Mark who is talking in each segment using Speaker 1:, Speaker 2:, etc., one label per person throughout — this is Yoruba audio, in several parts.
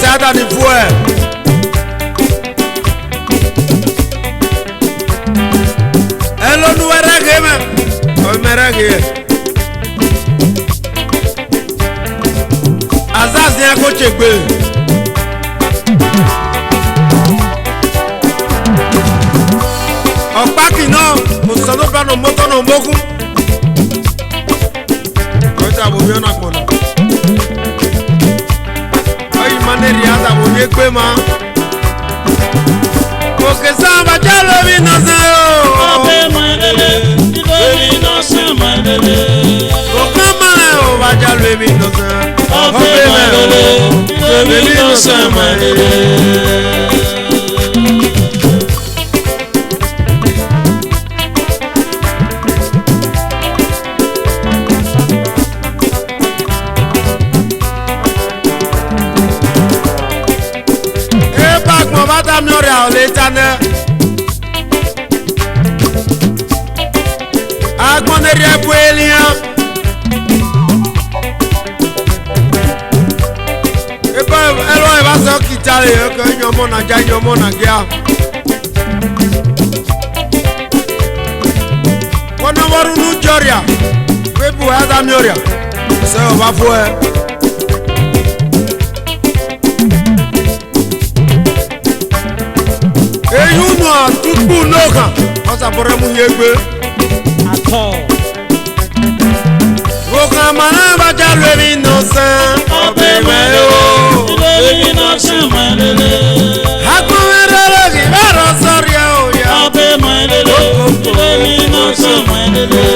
Speaker 1: se ata ni fue. El onu reggae me. Hoy me reggae. Azaz ni akoche gbe. Ọ̀pákì náà mo sọ ló bá nà mọ́tò náà mọ́kún. Ọjà bò yọ náà pọ̀nà. Ọyìn máa ní rí àtà bò yẹ pé máa. Òkè sábà jẹ́ lórí náà sẹ́ o.
Speaker 2: Ọbẹ̀ mọ̀lẹ́lẹ̀ lórí náà sẹ́ mọ̀lẹ́lẹ̀.
Speaker 1: Òkè máa ò bá jẹ́ lórí náà sẹ́.
Speaker 2: Ọbẹ̀ mọ̀lẹ́lẹ̀ lórí náà sẹ́ mọ̀lẹ́lẹ̀.
Speaker 1: Mi ore a ole tane agbonere ebuelia ebe elo e ba so kitale ko nyomo na ja nyomo na gia kono waru nu joria bebu ada mi ore se o ba fo e eyunu atukpu n'oka ọsapụrụ m ihe egbe oka mana baja lori n'ose ọbẹ mẹlẹ o
Speaker 2: lórí náà sẹ́ mọ̀lẹ́lẹ̀.
Speaker 1: agbọmọdé gị bẹrọ sọrịa oya
Speaker 2: Ọbẹ̀ mọ̀lẹ́lẹ̀ lórí náà sẹ́ mọ̀lẹ́lẹ̀.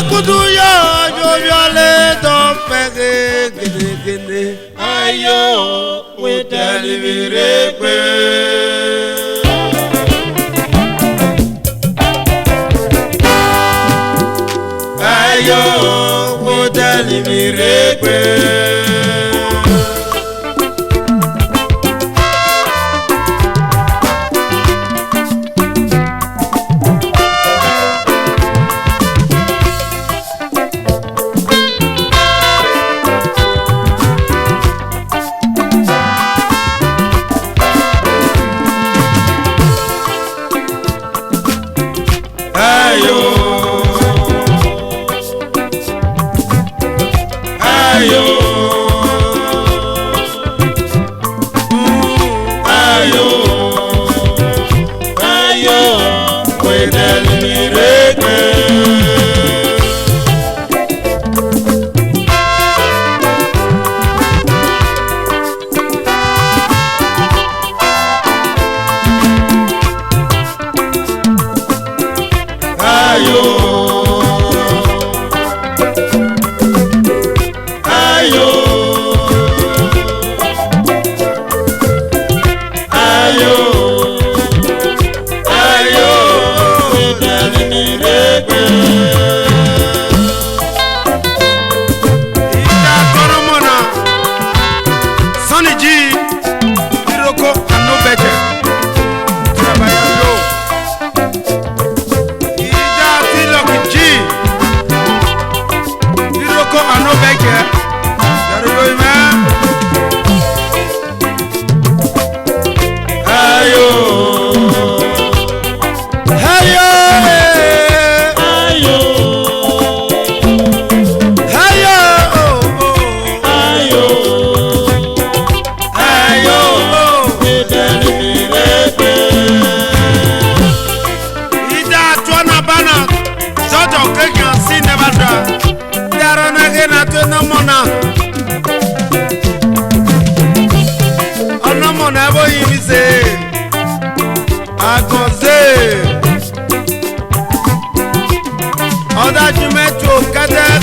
Speaker 1: kudu yo joviole don pege gede
Speaker 2: ayo wetali virekwe
Speaker 1: ayo wetali virekwe
Speaker 2: ayo, ayo, ayo, puede mirarme.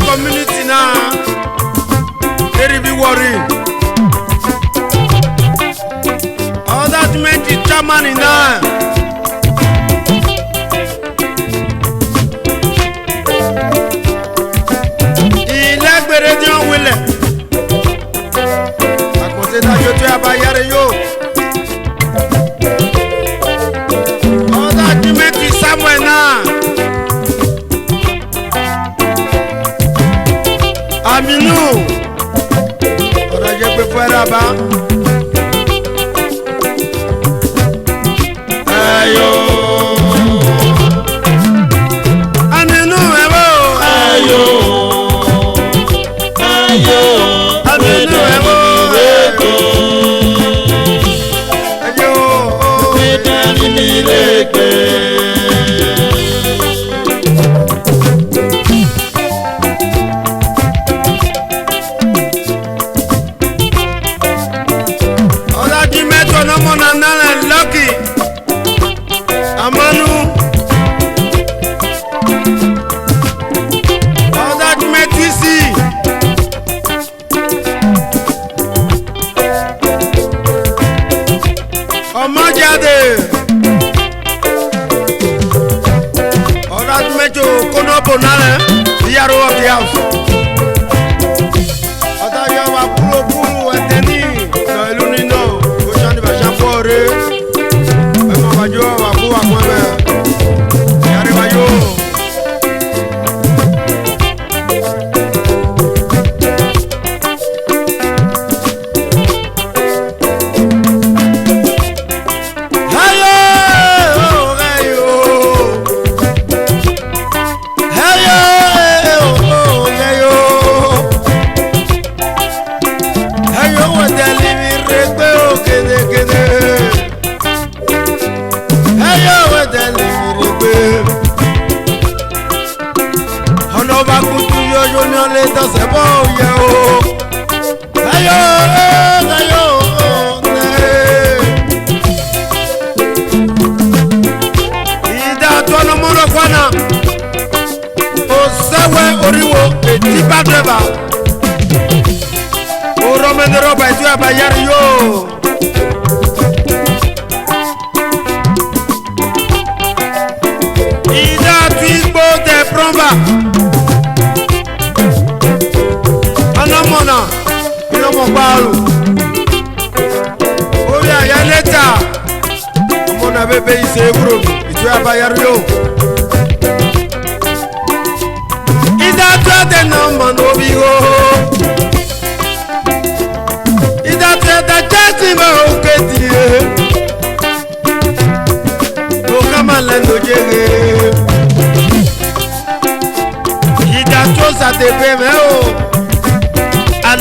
Speaker 1: Community now, very be worried. All that meant is Germany now. Il est bérédien Wille. À côté d'Ajoté à Bayare yo. All that meant is Samuel now. Aminou, on a joué pour faire là-bas. Ayo, Aminou, ayo, ayo, Aminou, ayo,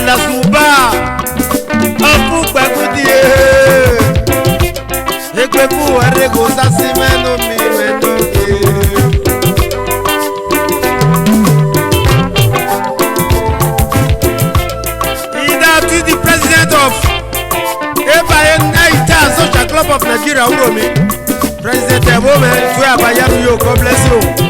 Speaker 1: la suba apu gbagudie ekweku arego sasimeno mi menoke ida to the president of Ebayen Naita Social Club of Nigeria Uromi President Ebome to Abayaru yo God bless you.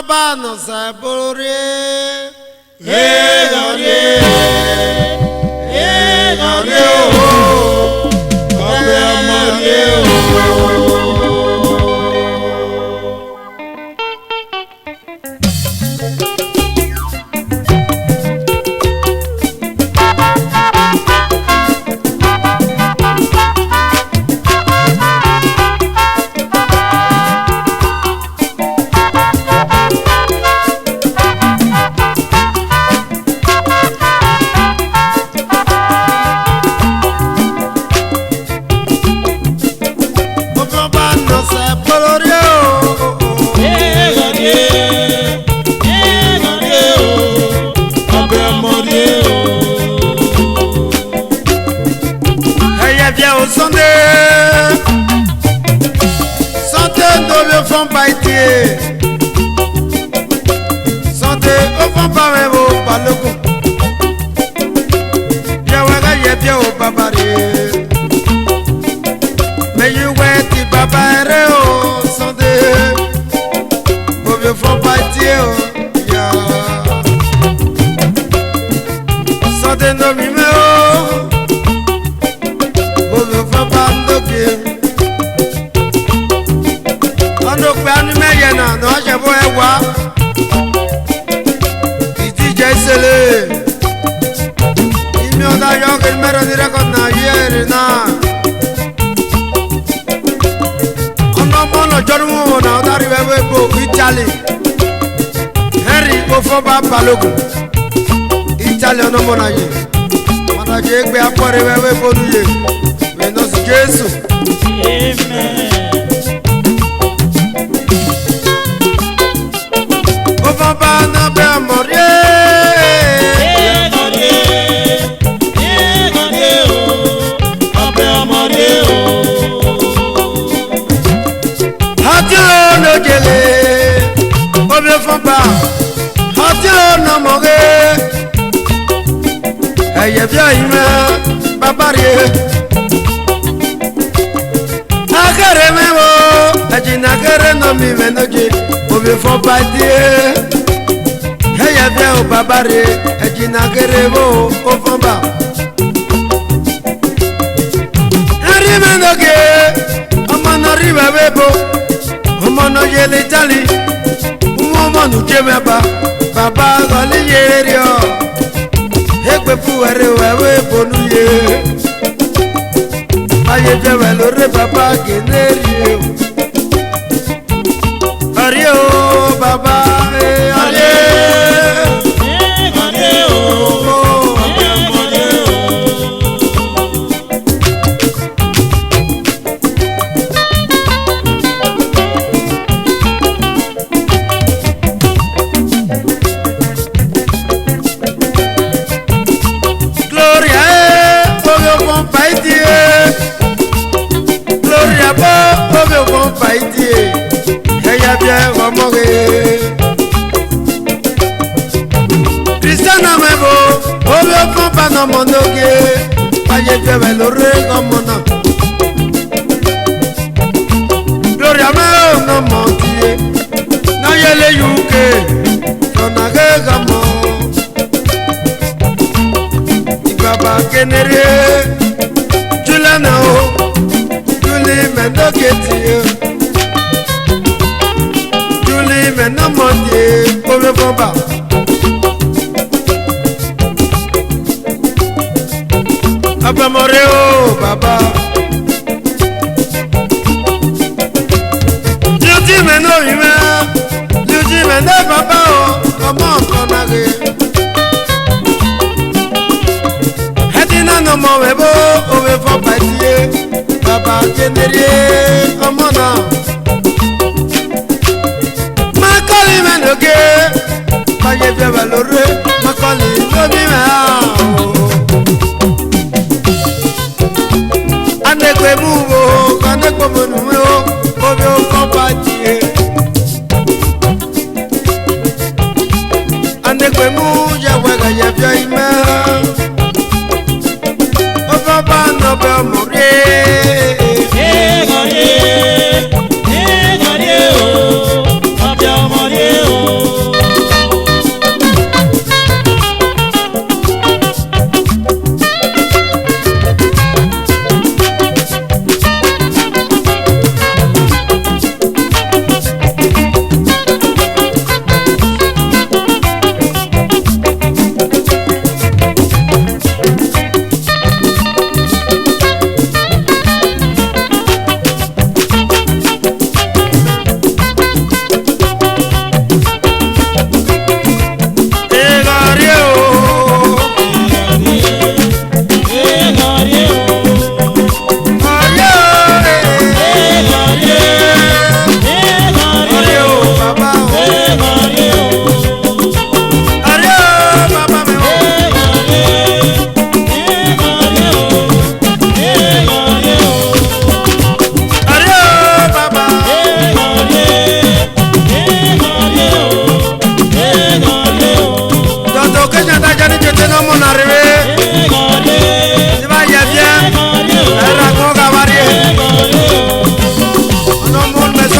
Speaker 2: Abano sabore,
Speaker 1: font pas été. Santé au fond pas même au balogo. Bien ouais bien au babaré. Mais you went ti babaré oh santé. Au vieux font pas été oh ya. Santé no mi me oh. Au vieux font pas ndoké. Ando pe anu me yena no je bo ewa. Sele imi oda yo que me retira con ayer na ono mono joru na oda ri we bo Italy Henry Ofoba Balogun Italy ono mona ye mona je gbe apore we bo nuye we no si Jesu
Speaker 2: Amen.
Speaker 1: Ofoba na be morie Obe fomba hatilo na moge eye bia ime babare akere mewo ajina kere no mi menoge obe fomba die eye bia o babare ajina kere wo o fomba ari menoge amana riba bebo amana yele Italy monu keme baba goli yerio egbe fuere wewe bonu ye aye jewe lore baba generio ario baba arie Cristiana mebo, obio compa no monoge, aye lleve lo rego mona. Gloria meo no montie, no yele yuke, no nagega mo. Ibaba kenere, Juliana o, Julie mendoketie. Mais non mon Dieu, on me voit pas. Papa Moreo, papa. Tu dis mais non, tu dis mais non, papa, comment on arrive? Hedina no mo webo, on me voit pas dire. Papa, kenere, comment non? Menoge, maye bien valoré, ma colline de mi mao. Anekwe muvo, anekwe monumo, obio compagnie. Anekwe mu, ya wega ya bien ima. O papa no be mourir.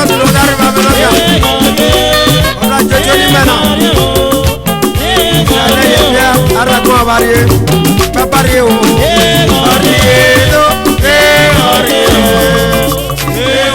Speaker 1: tu lo dari ma bela ya. Ora jojo ni mena. Ale ye bia ara ko abari. Papari o. Ori do. Ori o.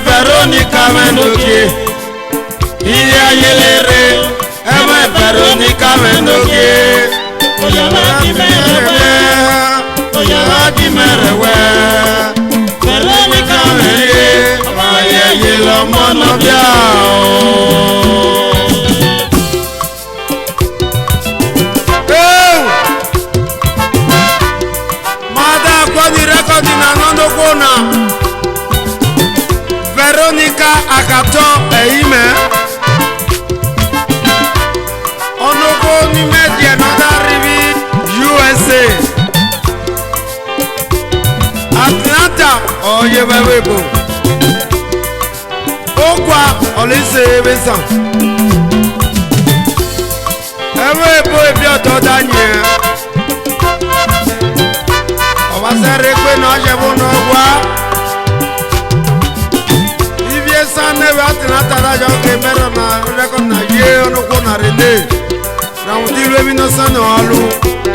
Speaker 1: Veronica Mendoki, iya yelere, eme Veronica Mendoki. Oyala di merewe, Veronica Mendoki, oye yelo mono biao. Mada kwa di rekodi na nondo kona. Veronica Akato Eime Onogo ni media nada rivi USA Atlanta oye bebebo Ogwa olise besan Ebebo ebi oto danye Oba sere kwe na ojebu n'ogwa Sane we Atlanta da jo ke mero na record na ye onu ko na rene na undi le mi no sane alu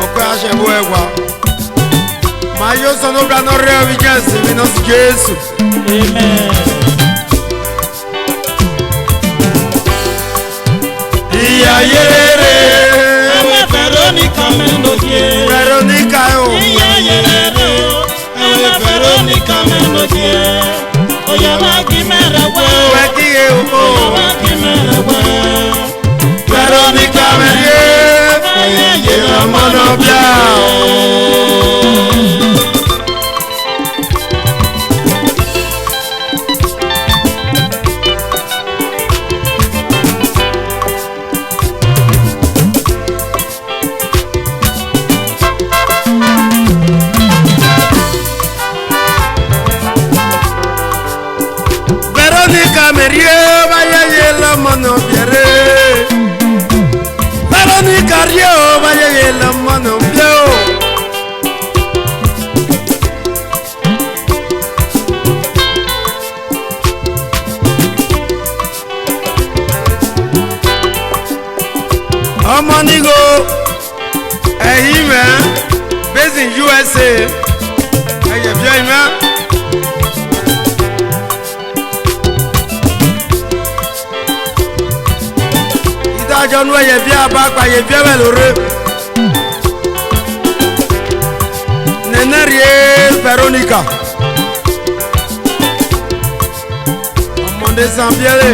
Speaker 1: ope ase bo egwa ma yo sono bra no re vi jesi mi no Jesus
Speaker 2: Amen.
Speaker 1: Iya yere
Speaker 2: Veronica Mendoki.
Speaker 1: Veronica o
Speaker 2: Iya yere Veronica Mendoki. Oyala ki merewe.
Speaker 1: Weki e o
Speaker 2: Oyala ki merewe.
Speaker 1: Veronica Merie
Speaker 2: Oye
Speaker 1: yela mono biao Veronica Merie vaya yela mono biere Veronica Rio vaya yela mono bio Omonigo Ehime based in USA Eye bio ime Ìdájọ́ nú ẹyẹ bí abápa yẹ bí ẹwẹ́ lóore. Nẹ́nẹ́rìí Veronica. Ọmọdé Zambiere.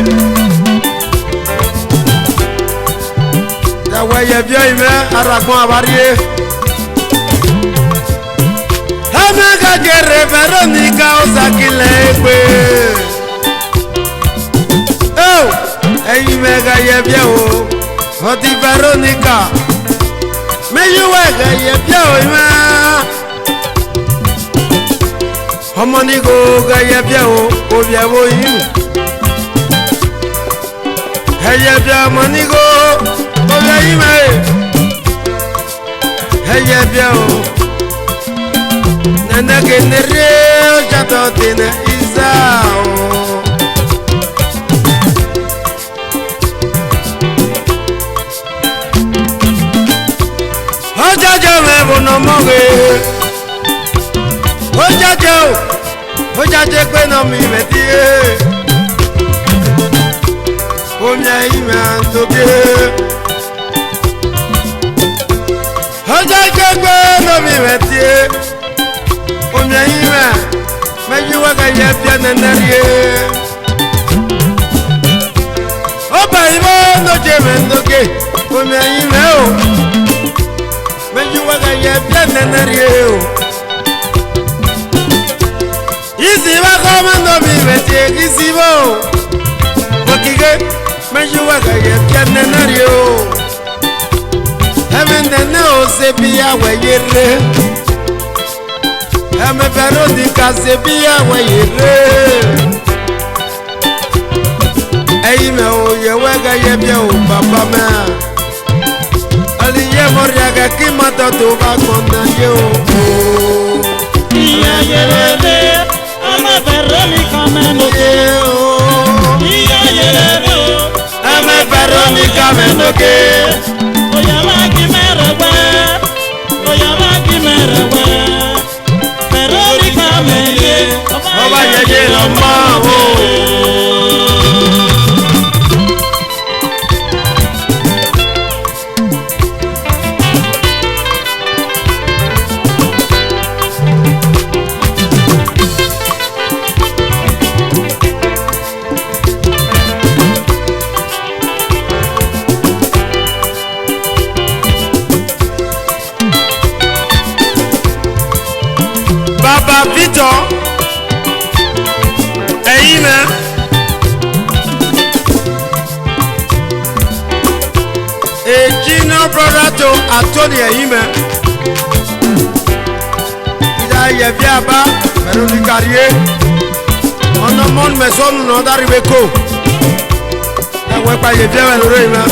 Speaker 1: Ẹ̀wọ̀ ẹyẹ bí ẹ̀yìnmẹ́ aragbọ́n àbáríyé. Ẹ̀mẹ́ka jẹrẹ Veronica ọ̀sàkìlẹ̀ gbé. Ẹ̀yin mẹ́ga yẹ bí ẹ̀ o. Ọtí Veronica meyuwa ga ye bia o ma ọmọ ni go ga ye bia o bia wo yi ga ye bia ọmọ ni go bia yi ma ga ye bia o nana ke ne re jato tene isa o Ojaje me bono moge Ojaje pe no mi metie Omya ime antoke Ojaje pe no mi metie Omi ayime, meji waga ye bia nenerie. Oba ibo no jeme ndoke. Omi ayime o, meji waga ye bia nenerie o. Isi wa komando mi vete isi bo. Wakige, meji waga ye bia nenerie o. Heaven nene o sepia we yere. Eme Veronica sepia we yere. Eyi me o ye wega ye bia o papa me. Ali ye moria ga kimata to ba konda ye o.
Speaker 2: Iya yere, eme Veronica me noke. Iya yere,
Speaker 1: Eme Veronica me noke.
Speaker 2: oyama kimerewe, oyama kimerewe. Veronica me ye,
Speaker 1: Oba ye ye lo ma o. Baba Victor, Eyime, Ejino brother to Anthony Eyime, Ida Yeviaba, Veronica Rie, on the mon maison no d'Arriveco, la wepa Yeviaba Lorema.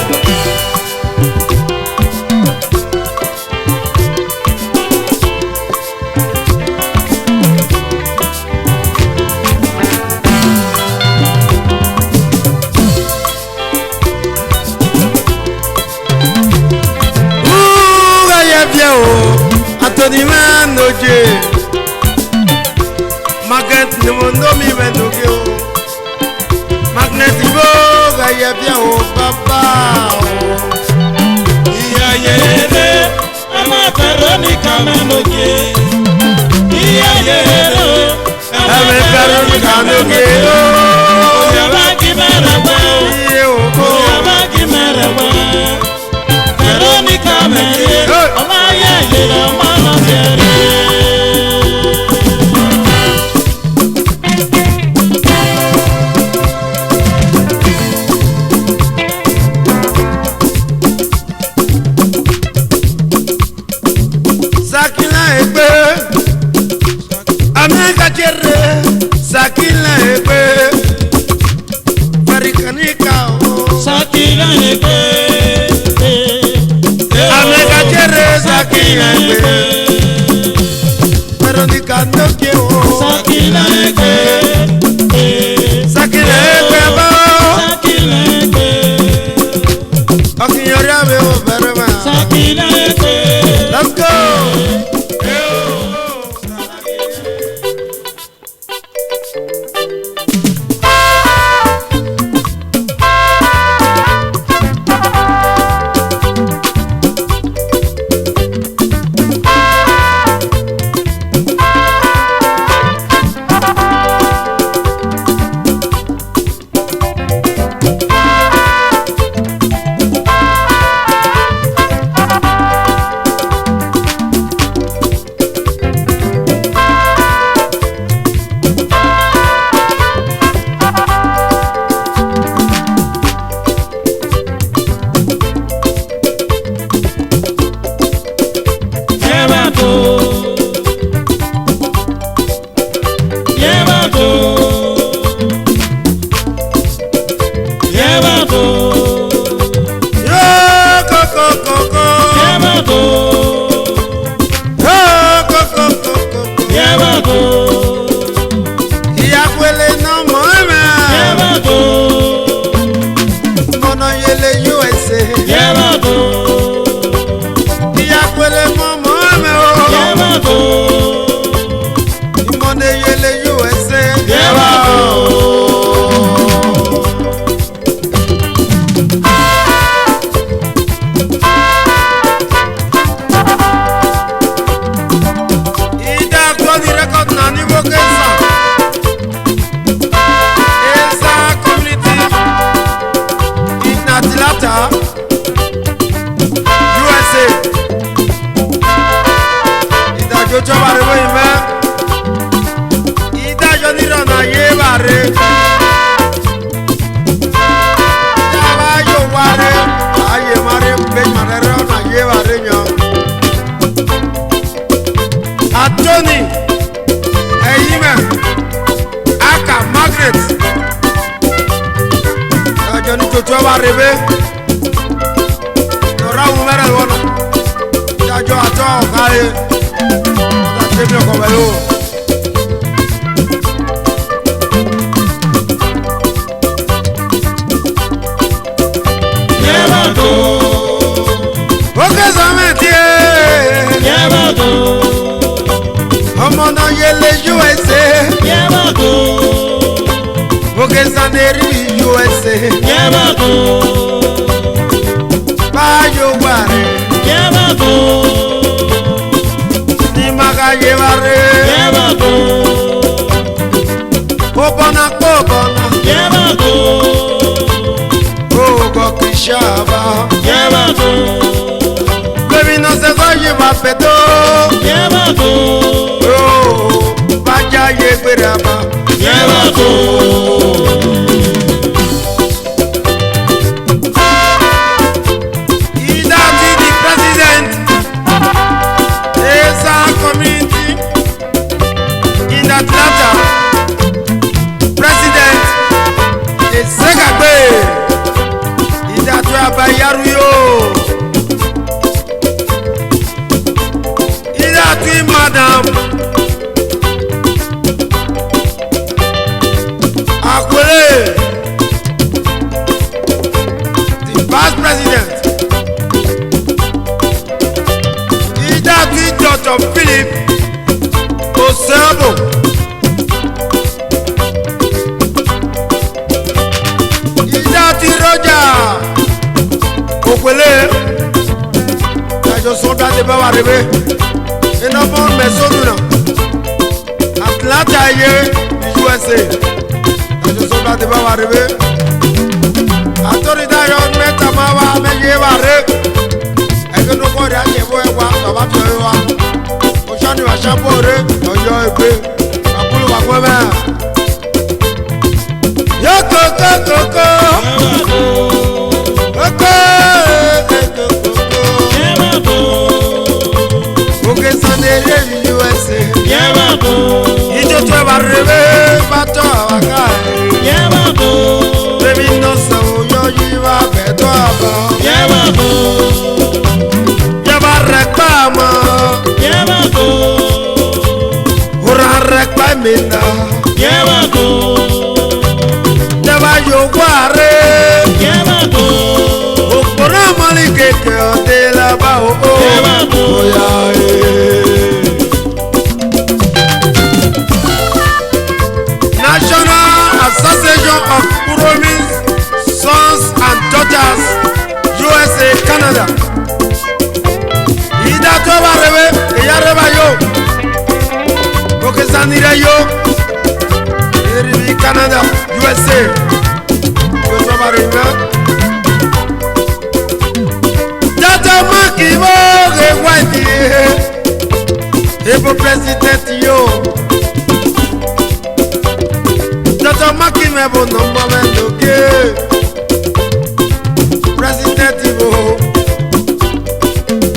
Speaker 1: Anthony Manoje Magnet ni mondo mi vendoge o Magnet ibo ga ye bia o papa o
Speaker 2: iya yere, eme Veronica me noke. Iya yere,
Speaker 1: Eme Veronica noke o
Speaker 2: oyama kimerewe,
Speaker 1: Iye o
Speaker 2: oyama kimerewe. Veronica me ye, ọma ye yere ọma no yere.
Speaker 1: Sakila egbe America jere Sakila egbe Verikanika o
Speaker 2: Sakila egbe,
Speaker 1: America jere Sakila egbe Veronica noke o
Speaker 2: Sakila egbe,
Speaker 1: Sakila egbe ba
Speaker 2: Sakila egbe,
Speaker 1: Okinyori ame o verema
Speaker 2: Sakila egbe.
Speaker 1: Let's go rebe. Ora umere wono. Ya jo ato kare. Ta temi ko belo.
Speaker 2: Yabado.
Speaker 1: Oke zametie.
Speaker 2: Yabado.
Speaker 1: Ọmọ náà yẹlẹ USA.
Speaker 2: Yabado.
Speaker 1: Oke saneri USA.
Speaker 2: Yabado.
Speaker 1: Bayo ware.
Speaker 2: Yabado.
Speaker 1: Ni maga yeware.
Speaker 2: Yabado.
Speaker 1: Obona kobona.
Speaker 2: Yabado.
Speaker 1: Ogo kishaba.
Speaker 2: Yabado.
Speaker 1: Baby no se goye mapeto.
Speaker 2: Yabado.
Speaker 1: Oh, baja ye beraba.
Speaker 2: Yabado.
Speaker 1: The president is our community in Atlanta. President is Segagbe. Is that where Bayaruyo? Is that we, Madam Akwele, the past president? Dr. Philip Osebo. Idati Roger Okwele. Tajo Sonda de Baba Rebe. Enabon Mesonuna. Atlanta ye USA. Tajo Sonda de Baba Rebe. Autorita yon metamawa meye bare. Ege no kori anye boe wa baba toye wa. Oshani wa shapore oyo ebe. Akulu wa kweme. Yo koko koko. Koko.
Speaker 2: Yabado.
Speaker 1: Oke sanere USA.
Speaker 2: Yabado.
Speaker 1: Ijo twe barebe bato awakai.
Speaker 2: Yabado.
Speaker 1: Baby no so yo yiwa beto aba.
Speaker 2: Yabado.
Speaker 1: Rekpama,
Speaker 2: Yabado.
Speaker 1: ora rekpamina,
Speaker 2: Yabado.
Speaker 1: Neba yoguare,
Speaker 2: Yabado.
Speaker 1: Okora malikeke de la ba o.
Speaker 2: Yabado.
Speaker 1: Oya National Association of Uromis Sons and Daughters, USA, Canada. Ida to ba rebe, eya reba yo. Oke sanire yo. Eribi Canada, USA. Yo to ba rebe. Tata makibo ge wadi. Ebo president yo. Tata makimebo nomba mendoke. President Ibo.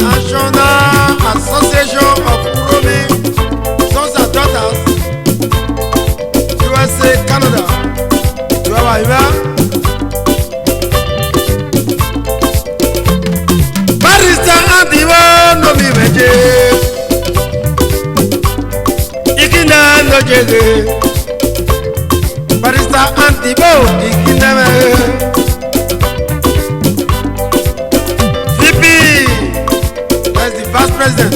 Speaker 1: National Association of Uromi Sons and Daughters, USA, Canada. Tu vas voir, Barista Andiwo no mi meje. Ikina no jege. Barista Andiwo ikina me. Vice President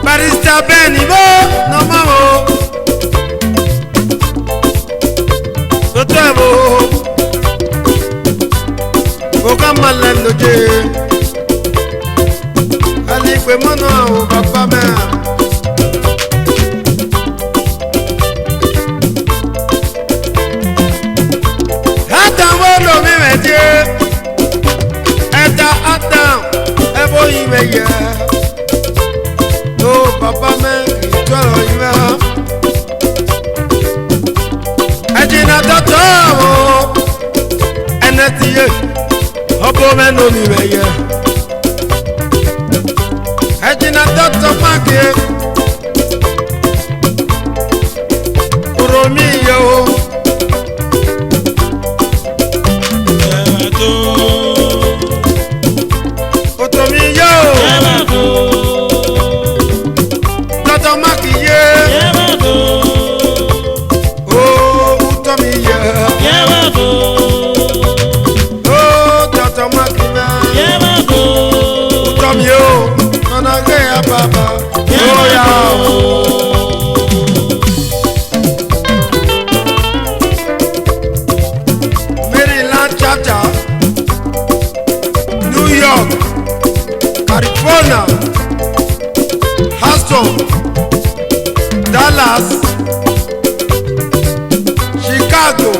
Speaker 1: Barista Benibo no mamo Totebo Okamala noje Ali pe mono o papa me Hata wono mi meje Adam, ebo ime ye. Oh, papa me, itwalo ime. Ejina toto mo, enetiye. Obo me no ime ye. Ejina toto make. Uromi yo, tọ́tọ́ má kì í yé.
Speaker 2: Yẹ́bàgò.
Speaker 1: Ó tọ́ mi yẹ.
Speaker 2: Yẹ́bàgò.
Speaker 1: Ó tọ́tọ́ má kì í mẹ́.
Speaker 2: Yẹ́bàgò.
Speaker 1: Ó tọ́ mi o. Ọ̀nà gé ya bàbá. Ó yà o. Maryland chapter, New York, California, Houston, Dallas, Chicago.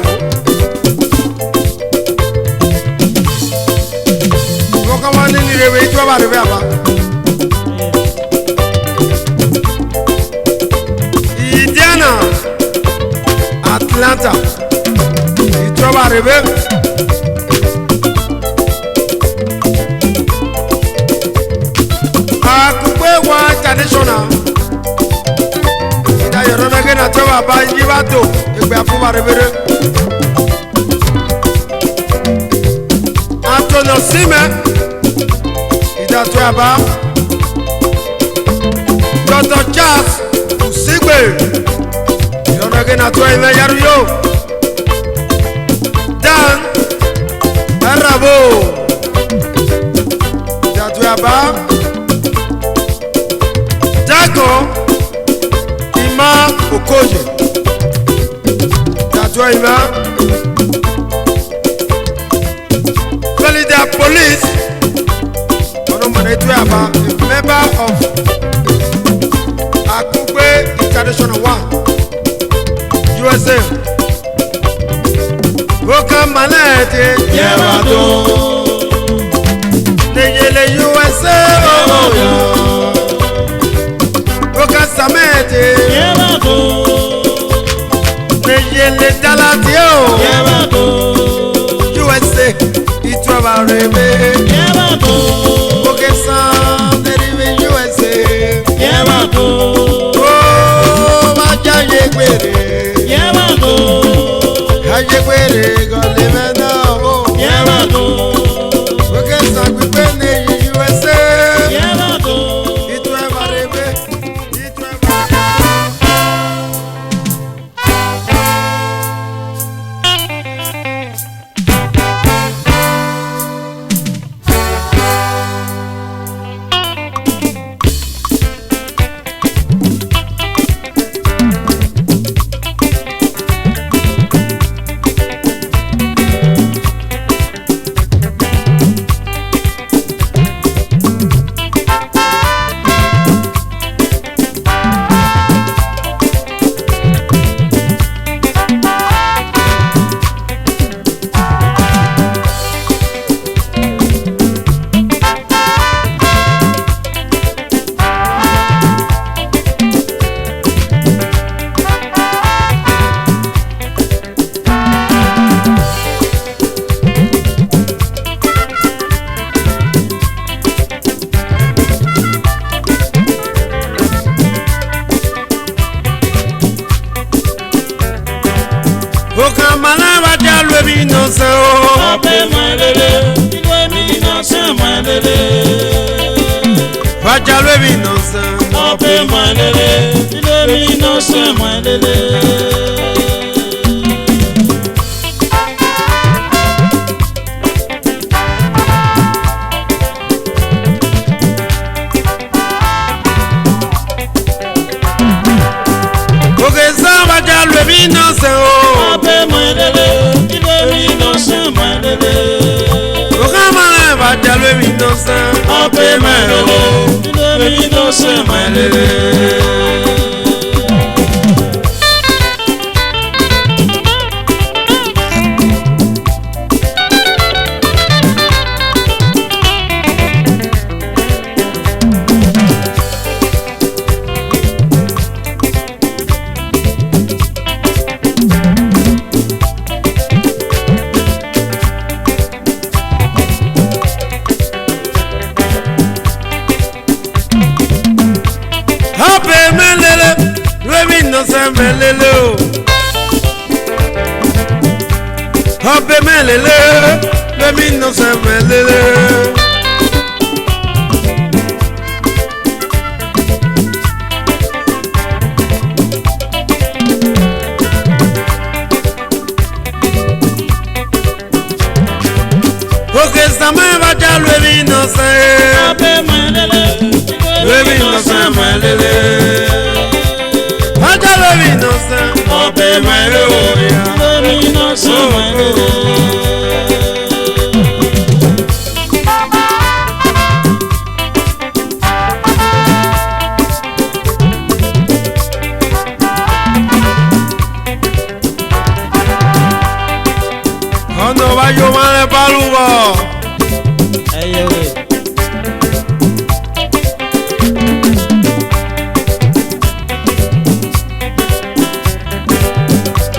Speaker 1: Wọ́n kọ́ wọ́n ní ní ìrèwé tí wọ́n bá rèwé àbá. Indiana, Atlanta, ìjọba rèwé. Akugbe wa traditional. Ida yọrọ nage na tẹ wa ba yi wa to egbe afuba rebere. Antonio Sime. Ida tẹ wa ba. Dr. Charles Usigbe. Yọrọ nage na tẹ ime yaru yo. Dan Arabo. Ida tẹ wa ba. Dago Ima Okoye Dadua Ima Florida Police Onomonetu Aba, a member of Akugbe International 1 USA Boka Malete
Speaker 2: Yẹ́bàgò.
Speaker 1: Neyele USA Oh yeah Boka Samete
Speaker 2: Yẹ́bàgò.
Speaker 1: Neyele Dalatio
Speaker 2: Yẹ́bàgò.
Speaker 1: USA Itwaba Rebe
Speaker 2: Yẹ́bàgò.
Speaker 1: Boke Sam Derive USA
Speaker 2: Yẹ́bàgò.
Speaker 1: Oh Maja Yegbere
Speaker 2: Yẹ́bàgò.
Speaker 1: Yegbere Gole Mena Oh
Speaker 2: Yẹ́bàgò.
Speaker 1: Boke Sam Gbe Neyi USA
Speaker 2: Yẹ́bàgò.
Speaker 1: Itwaba Rebe Itwaba Boka Malaba Jalwe Binose Oh
Speaker 2: Ọbẹ̀ mọ̀lẹ́lẹ́. Ilé mi náà ṣe mọ̀lẹ́lẹ́.
Speaker 1: Bajalwe Binose
Speaker 2: Ọbẹ̀ mọ̀lẹ́lẹ́. Ilé mi náà ṣe mọ̀lẹ́lẹ́.
Speaker 1: Boke Sam Bajalwe Binose Oh
Speaker 2: Ọbẹ̀ mọ̀lẹ́lẹ́. Ilé mi náà ṣe mọ̀lẹ́lẹ́.
Speaker 1: Boka Malaba Jalwe Binose
Speaker 2: Ọbẹ̀ mọ̀lẹ́lẹ́. Ilé mi náà ṣe mọ̀lẹ́lẹ́.
Speaker 1: Happy Melele Remi no se melele o Happy Melele Remi no se melele mele o ya.
Speaker 2: Ilé mi náà sẹ́wọ̀n lélẹ̀.
Speaker 1: Ọ̀nà wájú máa ń bá lù bọ̀.
Speaker 2: Ẹyẹ wẹ̀.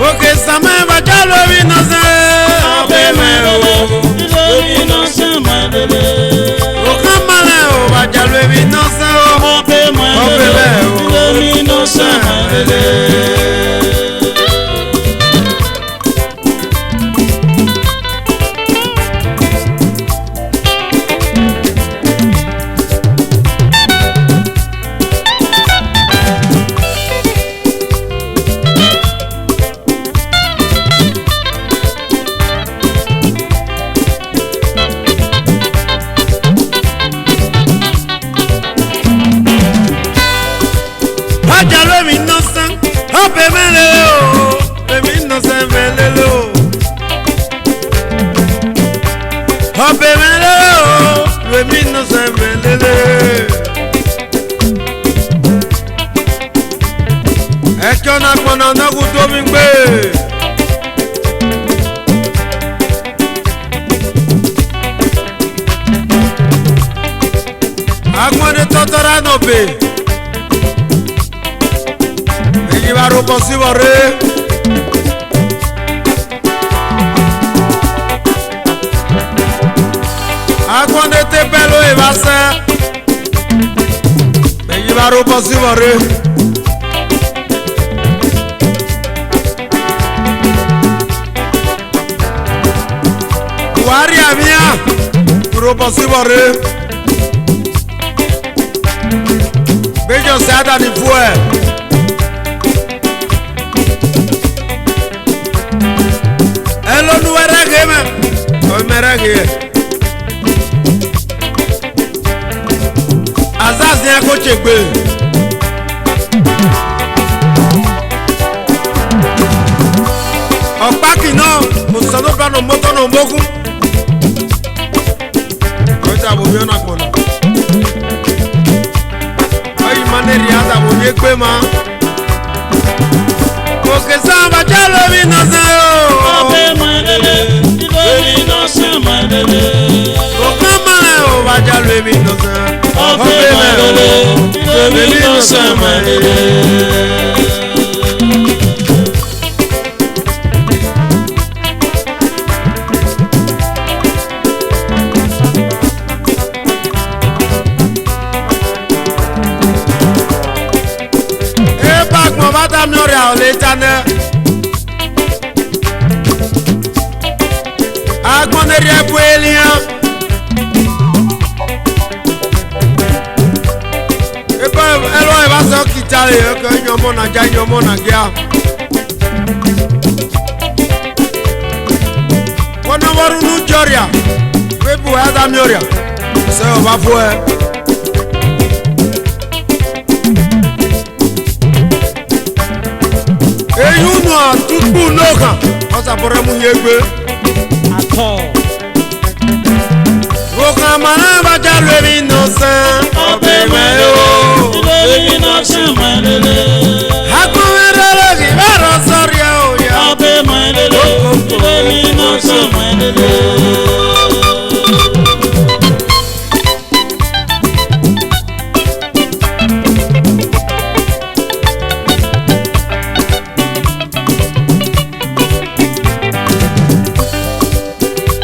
Speaker 1: Òkè sàmẹ́ bàjá lórí náà sẹ́.
Speaker 2: Ọbẹ̀ mẹ́rin o. Ilé mi náà sẹ́wọ̀n lélẹ̀.
Speaker 1: Òkè mọ́lẹ̀ o bàjá lórí náà sẹ́ o.
Speaker 2: Ọbẹ̀ mẹ́rin o. Ilé mi náà sẹ́wọ̀n lélẹ̀.
Speaker 1: Bàjá lórí náà sẹ́. Ọbẹ̀ mẹ́lẹ̀ o. Lórí náà sẹ́ mẹ́lẹ̀ o. Ọbẹ̀ mẹ́lẹ̀ o. Lórí náà sẹ́ mẹ́lẹ̀. Ẹ̀kọ́ náà pọ̀nà náà kú tó mi gbé. Agbọ́dé tọ́tọ́rọ́ náà bè. Èyí bá rúbọ sí wọ̀rẹ́. Agbọ́dé tẹ́ bẹ́ẹ̀ ló ìbá sẹ́. Èyí bá rúbọ sí wọ̀rẹ́. Buhari àmìyá rúbọ sí wọ̀rẹ́. Bẹ́jọ́ sí àdáni fún ẹ̀. Ẹ lónú ẹrẹ́gẹ̀ mẹ́. Ọmọ ẹrẹ́gẹ̀ yẹ. Azazi ẹ kó tse gbé. Ọ̀pákì náà mùsùlùmí bá nù mọ́tò nù mọ́kún. Ọjà bò yọ̀ náà kpọ̀nà. Ọyì máa ní rí àtà bò yẹ gbé ma. Òkè sábà jẹ́ lómi náà sẹ́ o.
Speaker 2: Ọbẹ̀ mẹ́lẹ̀lẹ̀. Ilé mi náà sẹ́wọ̀n lélẹ̀.
Speaker 1: Òkè mọ́lẹ̀ o bàjá lómi náà sẹ́.
Speaker 2: Ọbẹ̀ mẹ́lẹ̀lẹ̀. Ilé mi náà sẹ́wọ̀n lélẹ̀.
Speaker 1: Gbọ̀n bá dá mi ọ̀rẹ́ àwọn lè jáde. Agbọ́nẹ́rì ẹ̀bù ènìyàn. Ebe ẹlọ ìbá sọ kìjà rẹ̀ ẹ̀kọ́ ìyọ̀mọ́ nàjà ìyọ̀mọ́ nàgíà. Wọ́n náà wọ́n rún ní jọ̀rìà. Wébù ẹ̀ dá mi ọ̀rẹ́. Ṣé o bá fún ẹ? Èyí nù àtúkù lókàn. Wọ́n sàbọ̀rẹ́ mú yé gbé.
Speaker 2: Àtọ̀.
Speaker 1: Òkàn màá bàjá lórí iná sàn.
Speaker 2: Ọbẹ̀ mẹ́lẹ̀ o. Ilé mi náà sẹ́wọ̀n lélẹ̀.
Speaker 1: Agbóhùnrẹ́ lórí bẹ́ẹ̀rọ sọ́rí ẹ̀ ò yá.
Speaker 2: Ọbẹ̀ mẹ́lẹ̀lẹ̀. Ilé mi náà sẹ́wọ̀n lélẹ̀.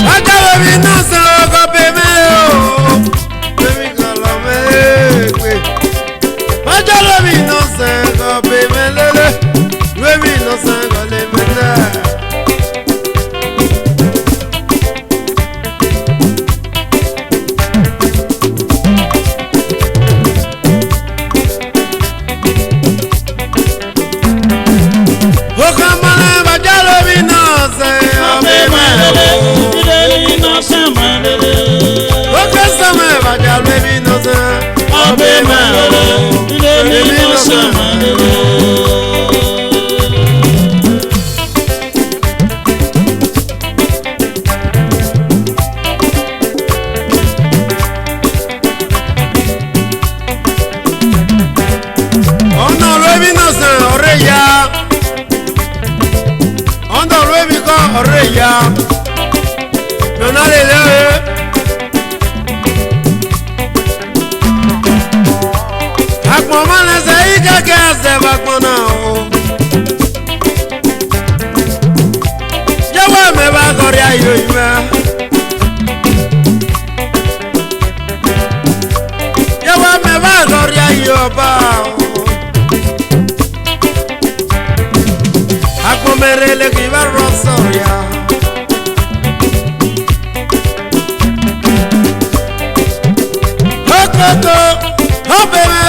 Speaker 1: Bàjá lórí iná sàn ọkọ̀ bèmẹ́ o. Bèmí kan lọ mẹ́ẹ̀ẹ́gbẹ́. Bàjá lórí iná sàn ọkọ̀ bèmẹ́ lélẹ̀. Bèmí iná sàn ọkọ̀ lè mẹ́lẹ̀. Òkàn mọ́lẹ̀ bàjá lórí iná sàn ọkọ̀ bèmẹ́ lélẹ̀.
Speaker 2: Ilé mi náà sẹ́wọ̀n lélẹ̀.
Speaker 1: Òkè sàmẹ́ bàjá lórí iná sàn
Speaker 2: Ọbẹ̀ mẹ́lẹ̀lẹ̀. Ilé mi náà sẹ́wọ̀n lélẹ̀.
Speaker 1: mi náà sàn ọ̀rẹ́ ya ọ̀ndọ̀ ló mi kọ́ ọ̀rẹ́ ya yọ̀nà lè lé àpọ̀n mọ́lẹ́sẹ̀ yìí kẹ́kẹ́ ẹsẹ̀ bá pọ́n náà o yẹ́wọ́ mi bá kọrí ayò yìí mẹ́ yẹ́wọ́ mi bá kọrí ayò ọba o. Akomerele ki ba rosoria Okoko Obeme